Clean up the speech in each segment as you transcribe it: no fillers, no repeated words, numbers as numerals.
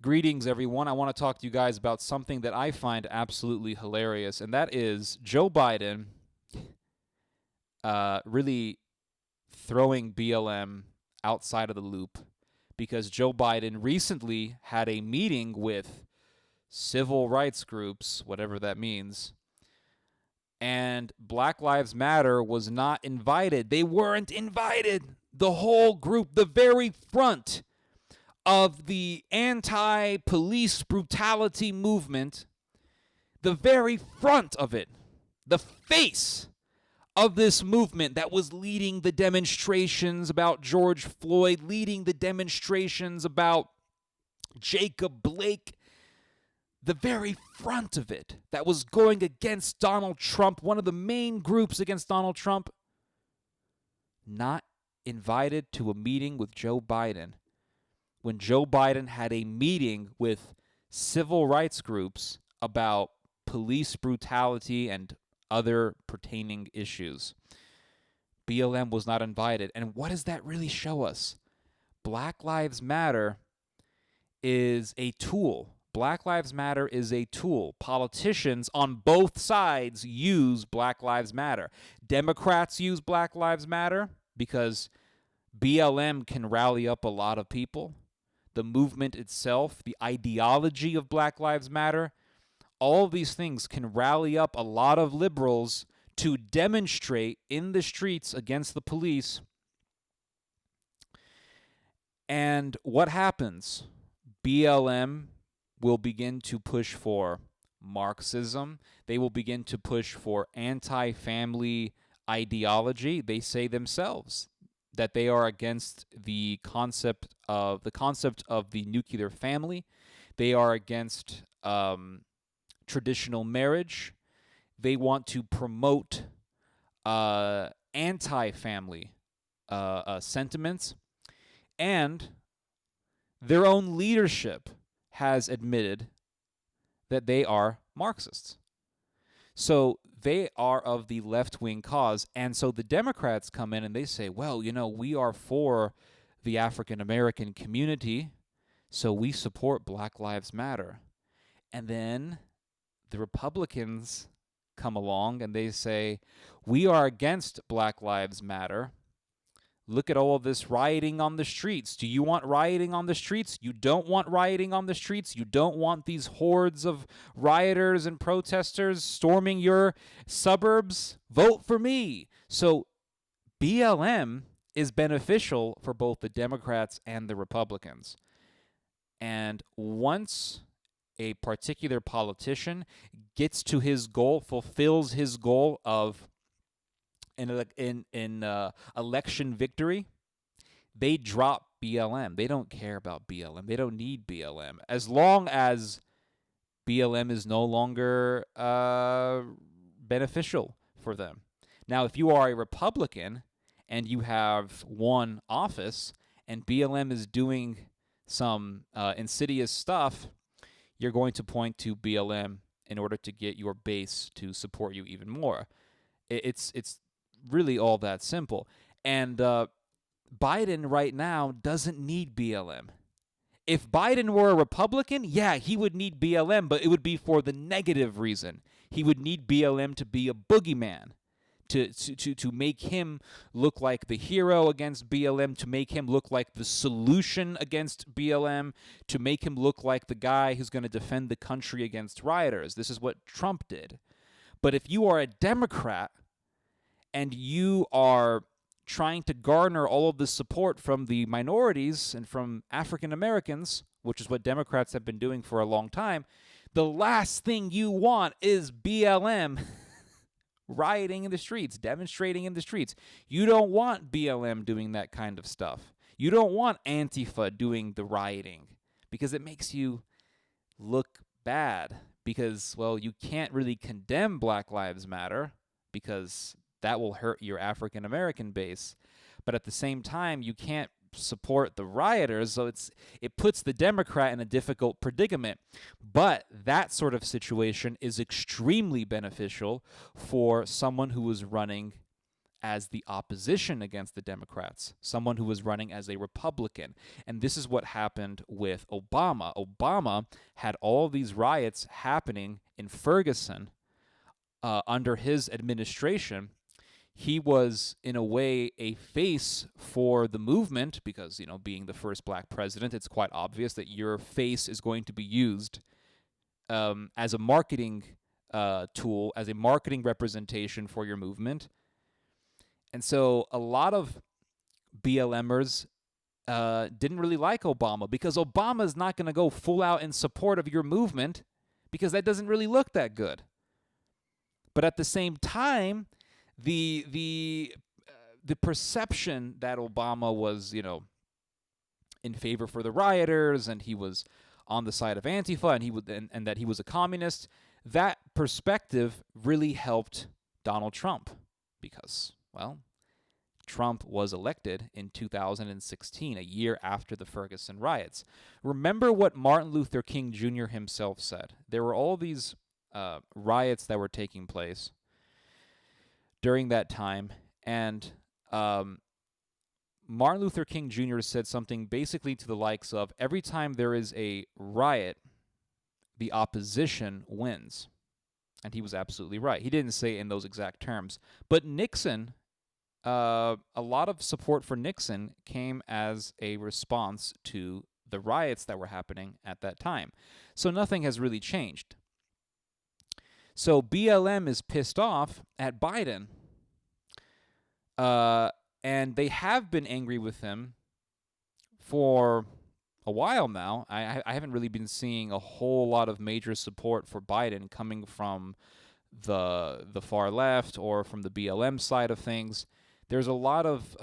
Greetings, everyone. I want to talk to you guys about something that I find absolutely hilarious, and that is Joe Biden really throwing BLM outside of the loop because Joe Biden recently had a meeting with civil rights groups, whatever that means, and Black Lives Matter was not invited. They weren't invited. The whole group, the very front of the anti-police brutality movement, the very front of it, the face of this movement that was leading the demonstrations about George Floyd, leading the demonstrations about Jacob Blake, the very front of it that was going against Donald Trump, one of the main groups against Donald Trump, not invited to a meeting with Joe Biden, when Joe Biden had a meeting with civil rights groups about police brutality and other pertaining issues. BLM was not invited. And what does that really show us? Black Lives Matter is a tool. Black Lives Matter is a tool. Politicians on both sides use Black Lives Matter. Democrats use Black Lives Matter because BLM can rally up a lot of people. The movement itself, the ideology of Black Lives Matter, all of these things can rally up a lot of liberals to demonstrate in the streets against the police. And what happens? BLM will begin to push for Marxism. They will begin to push for anti-family ideology. They say themselves that they are against the concept of the nuclear family. They are against traditional marriage. They want to promote anti-family sentiments, and their own leadership has admitted that they are Marxists. So they are of the left-wing cause, and so the Democrats come in and they say, well, we are for the African-American community, so we support Black Lives Matter. And then the Republicans come along and they say, we are against Black Lives Matter. Look at all of this rioting on the streets. Do you want rioting on the streets? You don't want rioting on the streets? You don't want these hordes of rioters and protesters storming your suburbs? Vote for me. So BLM is beneficial for both the Democrats and the Republicans. And once a particular politician gets to his goal, fulfills his goal of in election victory, they drop BLM. They don't care about BLM. They don't need BLM. As long as BLM is no longer beneficial for them. Now, if you are a Republican and you have won office and BLM is doing some insidious stuff, you're going to point to BLM in order to get your base to support you even more. It's really all that simple. And Biden right now doesn't need BLM. If Biden were a Republican, yeah, he would need BLM, but it would be for the negative reason. He would need BLM to be a boogeyman, to make him look like the hero against BLM, to make him look like the solution against BLM, to make him look like the guy who's going to defend the country against rioters. This is what Trump did. But if you are a Democrat and you are trying to garner all of the support from the minorities and from African Americans, which is what Democrats have been doing for a long time, the last thing you want is BLM rioting in the streets, demonstrating in the streets. You don't want BLM doing that kind of stuff. You don't want Antifa doing the rioting because it makes you look bad because, well, you can't really condemn Black Lives Matter because that will hurt your African American base. But at the same time, you can't support the rioters, so it puts the Democrat in a difficult predicament. But that sort of situation is extremely beneficial for someone who is running as the opposition against the Democrats, someone who was running as a Republican. And this is what happened with Obama. Obama had all these riots happening in Ferguson under his administration. He was, in a way, a face for the movement because, being the first black president, it's quite obvious that your face is going to be used as a marketing tool, as a marketing representation for your movement. And so a lot of BLMers didn't really like Obama because Obama is not going to go full out in support of your movement because that doesn't really look that good. But at the same time, the perception that Obama was, in favor for the rioters and he was on the side of Antifa and that he was a communist, that perspective really helped Donald Trump because, well, Trump was elected in 2016, a year after the Ferguson riots. Remember what Martin Luther King Jr. himself said. There were all these riots that were taking place during that time, and Martin Luther King Jr. said something basically to the likes of, every time there is a riot, the opposition wins. And he was absolutely right. He didn't say it in those exact terms. But Nixon, a lot of support for Nixon came as a response to the riots that were happening at that time. So nothing has really changed. So BLM is pissed off at Biden. And they have been angry with him for a while now. I haven't really been seeing a whole lot of major support for Biden coming from the far left or from the BLM side of things. There's a lot of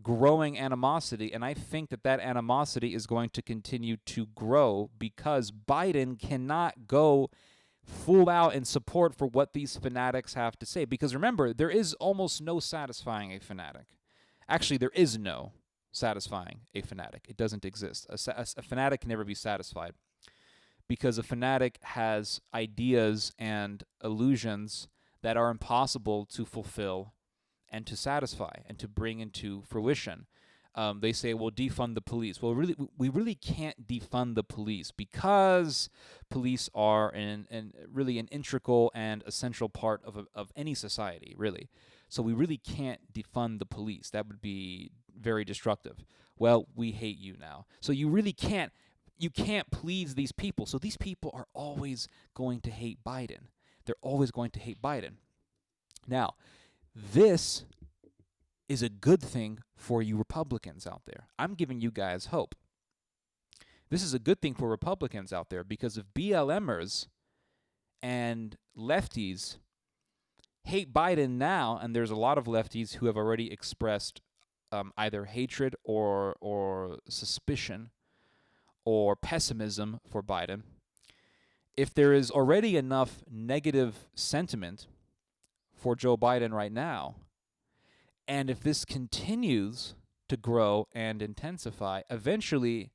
growing animosity, and I think that animosity is going to continue to grow because Biden cannot go full out in support for what these fanatics have to say. Because remember, there is almost no satisfying a fanatic. Actually, there is no satisfying a fanatic. It doesn't exist. A fanatic can never be satisfied because a fanatic has ideas and illusions that are impossible to fulfill and to satisfy and to bring into fruition. They say, well, defund the police. Well, we really can't defund the police because police are really an integral and essential part of any society, really. So we really can't defund the police. That would be very destructive. Well, we hate you now. So you really can't please these people. So these people are always going to hate Biden. They're always going to hate Biden. Now, this is a good thing for you Republicans out there. I'm giving you guys hope. This is a good thing for Republicans out there because if BLMers and lefties hate Biden now, and there's a lot of lefties who have already expressed either hatred or suspicion or pessimism for Biden, if there is already enough negative sentiment for Joe Biden right now, and if this continues to grow and intensify, eventually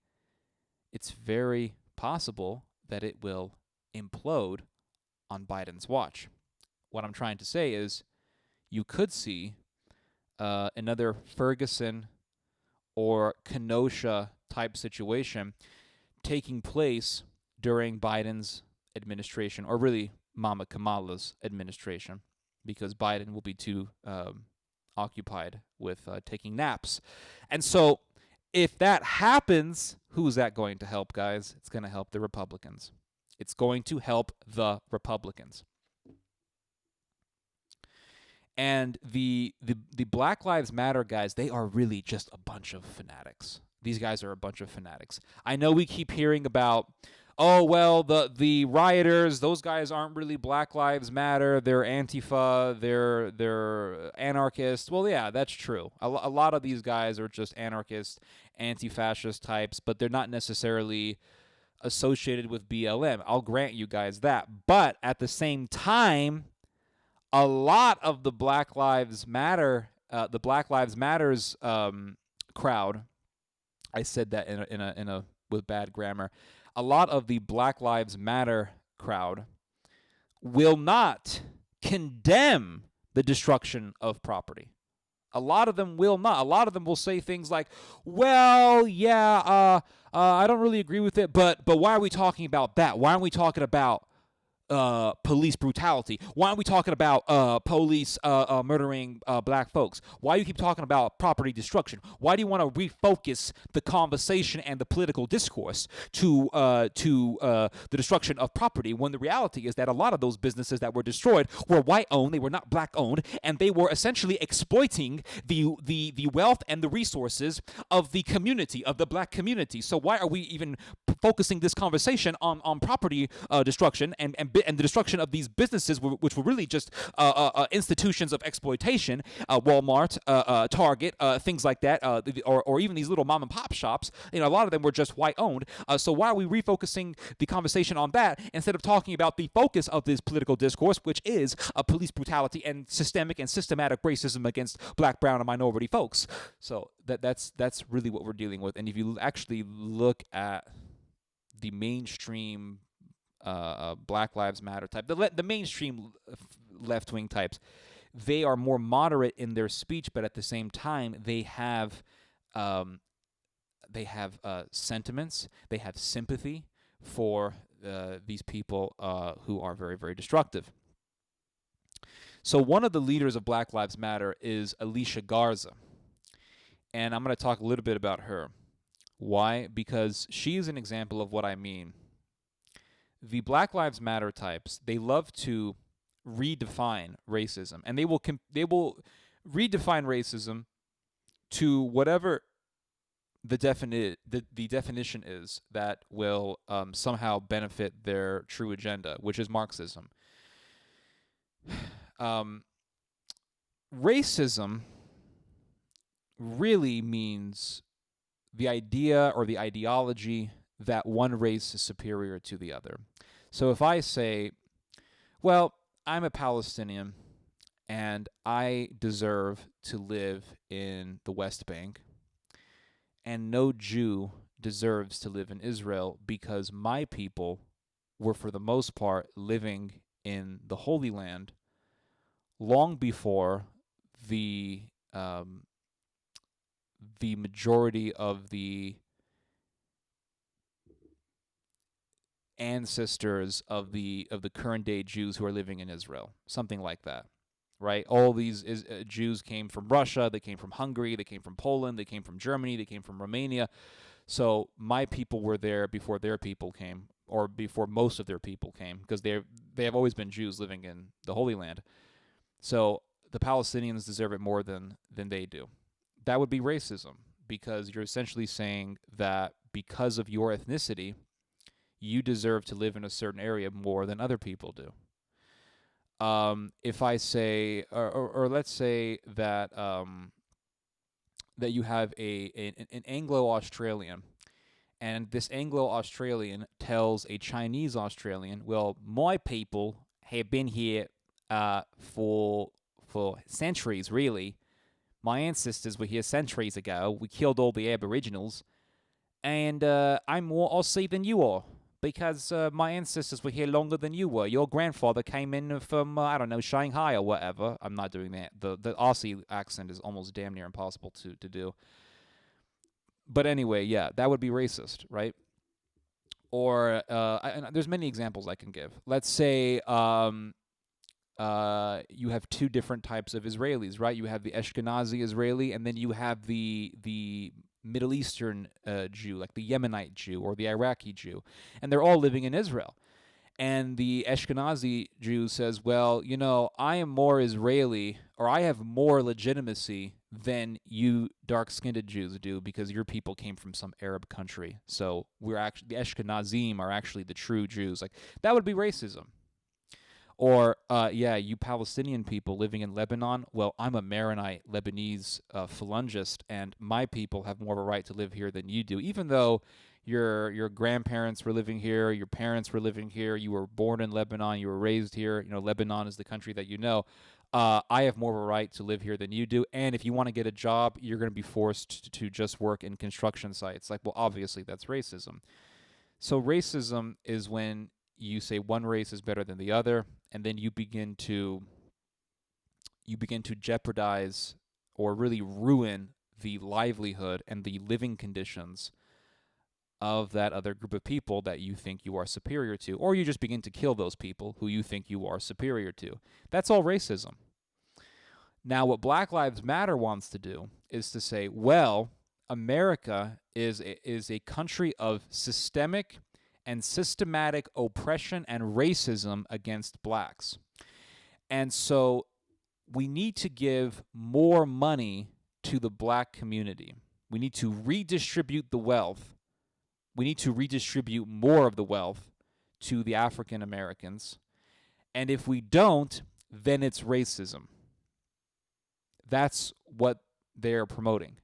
it's very possible that it will implode on Biden's watch. What I'm trying to say is you could see another Ferguson or Kenosha type situation taking place during Biden's administration, or really Mama Kamala's administration, because Biden will be too occupied with taking naps. And so if that happens, who's that going to help, guys? It's going to help the Republicans. It's going to help the Republicans. And the Black Lives Matter guys, they are really just a bunch of fanatics. These guys are a bunch of fanatics. I know we keep hearing about, oh, well, the rioters, those guys aren't really Black Lives Matter. They're Antifa. They're anarchists. Well, yeah, that's true. A lot of these guys are just anarchist, anti-fascist types, but they're not necessarily associated with BLM. I'll grant you guys that. But at the same time, a lot of the Black Lives Matter, the Black Lives Matters crowd, I said that in a with bad grammar. A lot of the Black Lives Matter crowd will not condemn the destruction of property. A lot of them will not. A lot of them will say things like, "Well, yeah, I don't really agree with it, but why are we talking about that? Why aren't we talking about police brutality? Why aren't we talking about police murdering black folks? Why do you keep talking about property destruction? Why do you want to refocus the conversation and the political discourse to the destruction of property when the reality is that a lot of those businesses that were destroyed were white owned, they were not black owned, and they were essentially exploiting the wealth and the resources of the community, of the black community. So why are we even focusing this conversation on property destruction and the destruction of these businesses, which were really just institutions of exploitation, Walmart, Target, things like that, or even these little mom and pop shops. A lot of them were just white owned. So why are we refocusing the conversation on that instead of talking about the focus of this political discourse, which is police brutality and systemic and systematic racism against black, brown, and minority folks? So that's really what we're dealing with. And if you actually look at the mainstream Black Lives Matter type, the mainstream left-wing types, they are more moderate in their speech, but at the same time, they have sentiments, they have sympathy for these people who are very, very destructive. So one of the leaders of Black Lives Matter is Alicia Garza, and I'm going to talk a little bit about her. Why? Because she is an example of what I mean. The Black Lives Matter types, they love to redefine racism, and they will redefine racism to whatever the definition is that will somehow benefit their true agenda, which is Marxism. Racism really means the idea or the ideology that one race is superior to the other. So if I say, well, I'm a Palestinian and I deserve to live in the West Bank, and no Jew deserves to live in Israel because my people were, for the most part, living in the Holy Land long before the majority of the ancestors of the current day Jews who are living in Israel, something like that, right? All these Jews came from Russia, they came from Hungary, they came from Poland, they came from Germany, they came from Romania. So my people were there before their people came, or before most of their people came, because they have always been Jews living in the Holy Land. So the Palestinians deserve it more than they do. That would be racism, because you're essentially saying that because of your ethnicity, you deserve to live in a certain area more than other people do. If I say, or let's say that that you have an Anglo-Australian, and this Anglo-Australian tells a Chinese Australian, well, my people have been here for centuries, really. My ancestors were here centuries ago. We killed all the Aboriginals, and I'm more Aussie than you are, because my ancestors were here longer than you were. Your grandfather came in from, I don't know, Shanghai or whatever. I'm not doing that. The Aussie accent is almost damn near impossible to do. But anyway, yeah, that would be racist, right? Or there's many examples I can give. Let's say you have two different types of Israelis, right? You have the Ashkenazi Israeli, and then you have the Middle Eastern Jew, like the Yemenite Jew or the Iraqi Jew, and they're all living in Israel. And the Ashkenazi Jew says, well, I am more Israeli, or I have more legitimacy than you dark-skinned Jews do, because your people came from some Arab country. So we're actually, the Ashkenazim are actually the true Jews. Like, that would be racism. Or, you Palestinian people living in Lebanon, well, I'm a Maronite Lebanese phalangist, and my people have more of a right to live here than you do, even though your grandparents were living here, your parents were living here, you were born in Lebanon, you were raised here, Lebanon is the country that you know. I have more of a right to live here than you do, and if you want to get a job, you're going to be forced to just work in construction sites. Like, well, obviously that's racism. So racism is when you say one race is better than the other, and then you begin to you begin to jeopardize or really ruin the livelihood and the living conditions of that other group of people that you think you are superior to, or you just begin to kill those people who you think you are superior to. That's all racism. Now, what Black Lives Matter wants to do is to say, well, America is a country of systemic and systematic oppression and racism against blacks. And so we need to give more money to the black community. We need to redistribute the wealth. We need to redistribute more of the wealth to the African Americans. And if we don't, then it's racism. That's what they're promoting.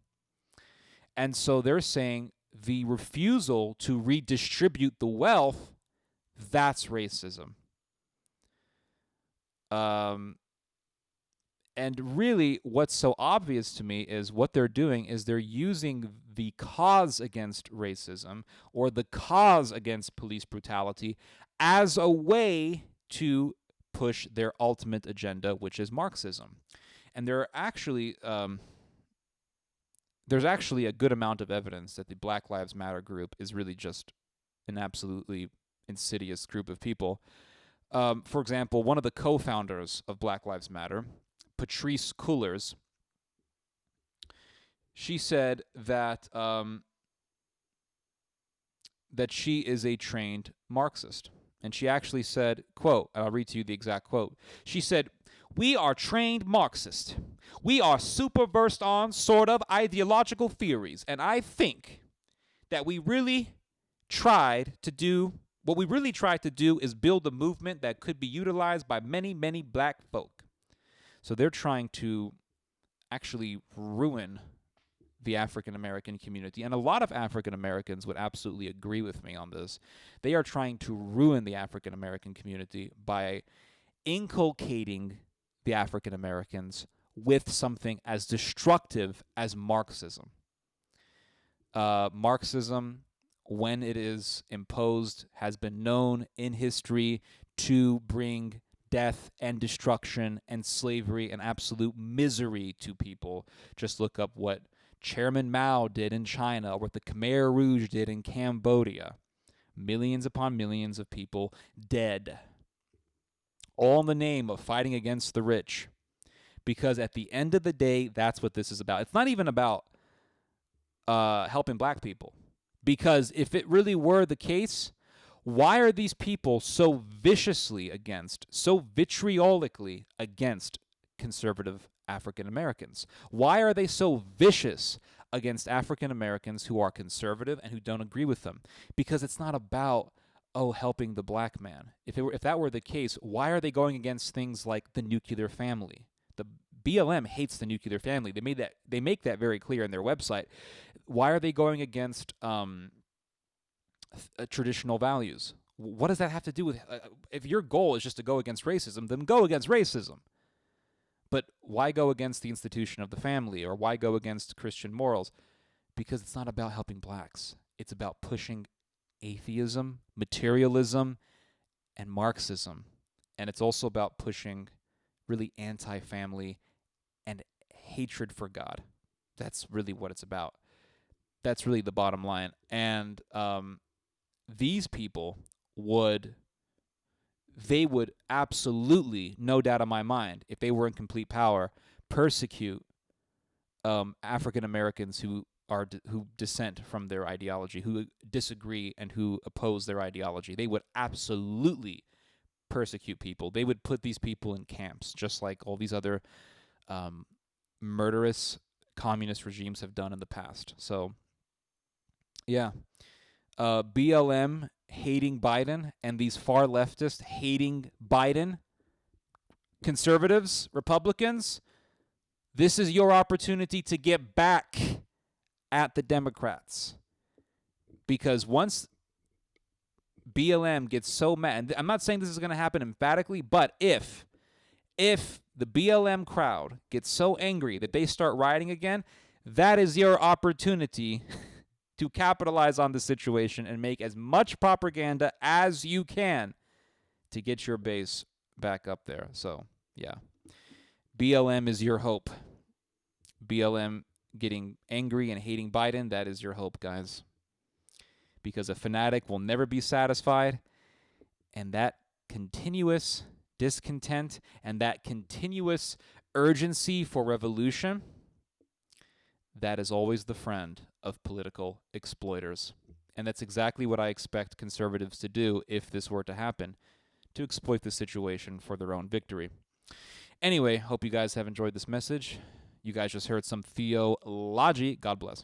And so they're saying the refusal to redistribute the wealth, that's racism. And really, what's so obvious to me is what they're doing is they're using the cause against racism or the cause against police brutality as a way to push their ultimate agenda, which is Marxism. And there's actually a good amount of evidence that the Black Lives Matter group is really just an absolutely insidious group of people. For example, one of the co-founders of Black Lives Matter, Patrice Cullors, she said that that she is a trained Marxist. And she actually said, quote, and I'll read to you the exact quote. She said, "We are trained Marxists. We are super versed on sort of ideological theories. And I think that what we really tried to do is build a movement that could be utilized by many, many black folk." So they're trying to actually ruin the African American community. And a lot of African Americans would absolutely agree with me on this. They are trying to ruin the African American community by inculcating the African Americans with something as destructive as Marxism. Marxism, when it is imposed, has been known in history to bring death and destruction and slavery and absolute misery to people. Just look up what Chairman Mao did in China or what the Khmer Rouge did in Cambodia. Millions upon millions of people dead. All in the name of fighting against the rich. Because at the end of the day, that's what this is about. It's not even about helping black people. Because if it really were the case, why are these people so viciously against, so vitriolically against conservative African Americans? Why are they so vicious against African Americans who are conservative and who don't agree with them? Because it's not about, helping the black man. If that were the case, why are they going against things like the nuclear family? The BLM hates the nuclear family. They make that very clear in their website. Why are they going against traditional values? What does that have to do with if your goal is just to go against racism, then go against racism. But why go against the institution of the family, or why go against Christian morals? Because it's not about helping blacks. It's about pushing atheism, materialism, and Marxism. And it's also about pushing really anti-family and hatred for God. That's really what it's about. That's really the bottom line. And these people would absolutely, no doubt in my mind, if they were in complete power, persecute African Americans who dissent from their ideology, who disagree and who oppose their ideology. They would absolutely persecute people. They would put these people in camps, just like all these other murderous communist regimes have done in the past. So, yeah. BLM hating Biden and these far leftists hating Biden, conservatives, Republicans, this is your opportunity to get back at the Democrats. Because once BLM gets so mad, and I'm not saying this is going to happen emphatically, but if the BLM crowd gets so angry that they start rioting again, that is your opportunity to capitalize on the situation and make as much propaganda as you can to get your base back up there. So, yeah. BLM is your hope. BLM getting angry and hating Biden, that is your hope, guys. Because a fanatic will never be satisfied, and that continuous discontent and that continuous urgency for revolution, that is always the friend of political exploiters. And that's exactly what I expect conservatives to do if this were to happen, to exploit the situation for their own victory. Anyway, hope you guys have enjoyed this message. You guys just heard some theology. God bless.